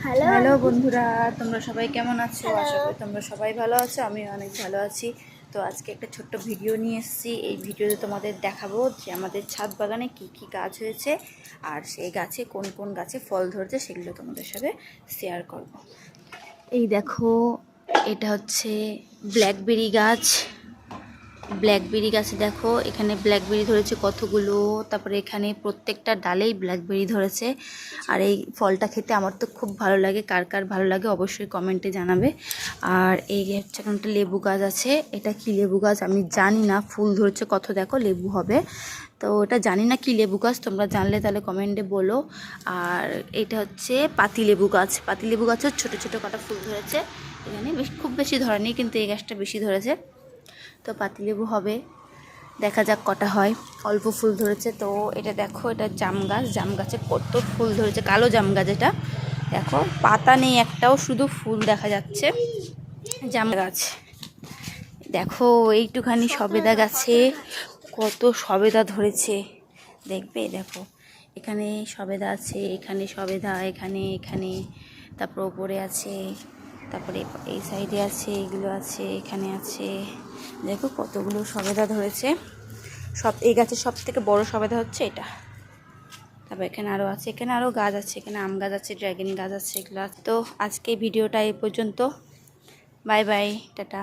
Hello বন্ধুরা, তোমরা সবাই কেমন আছো? আশা করি তোমরা সবাই ভালো আছো। আমিও অনেক ভালো আছি। তো আজকে একটা ছোট্ট ভিডিও নিয়ে এসেছি। এই ভিডিওতে তোমাদের দেখাবো যে আমাদের ছাদ বাগানে কি কি গাছ হয়েছে আর সেই গাছে কোন কোন গাছে ফল ধরেছে সেগুলো তোমাদের সাথে শেয়ার করব। এই দেখো, এটা হচ্ছে ব্ল্যাকবেরি গাছ। ব্ল্যাকবেরি গাছে দেখো, এখানে ব্ল্যাকবেরি ধরেছে কতগুলো। তারপরে এখানে প্রত্যেকটা ডালেই ব্ল্যাকবেরি ধরেছে। আর এই ফলটা খেতে আমার তো খুব ভালো লাগে। কার কার ভালো লাগে অবশ্যই কমেন্টে জানাবে। আর এই হচ্ছে একটা লেবু গাছ আছে। এটা কি লেবু গাছ আমি জানি না, ফুল ধরেছে কত, দেখো লেবু হবে। তো এটা জানি না কি লেবু গাছ, তোমরা জানলে তাহলে কমেন্টে বলো। আর এটা হচ্ছে পাতিলেবু গাছ। পাতিলেবু গাছের ছোটো ছোটো কটা ফুল ধরেছে। এখানে খুব বেশি ধরেনি, কিন্তু এই গাছটা বেশি ধরেছে। তো পাতিলেবু হবে, দেখা যাক কটা হয়। অল্প ফুল ধরেছে। তো এটা দেখো, এটা জাম গাছ। জাম গাছে কত ফুল ধরেছে, কালো জাম গাছ এটা। দেখো পাতা নেই একটাও, শুধু ফুল দেখা যাচ্ছে। জাম গাছ দেখো, এইটুখানি সবেদা গাছে কত সবেদা ধরেছে, দেখবে। দেখো এখানে সবেদা আছে, এখানে সবেদা, এখানে এখানে, তারপর ওপরে আছে, তারপরে এই সাইডে আছে, এগুলো আছে, এখানে আছে। দেখো কতগুলো সবেদা ধরেছে। এই গাছের সব থেকে বড় সবেদা হচ্ছে এটা। তারপর এখানে আরও আছে, এখানে আরও গাছ আছে, এখানে আম গাছ আছে, ড্রাগন গাছ আছে, এগুলো। তো আজকে ভিডিওটা এই পর্যন্ত। Bye bye, tata.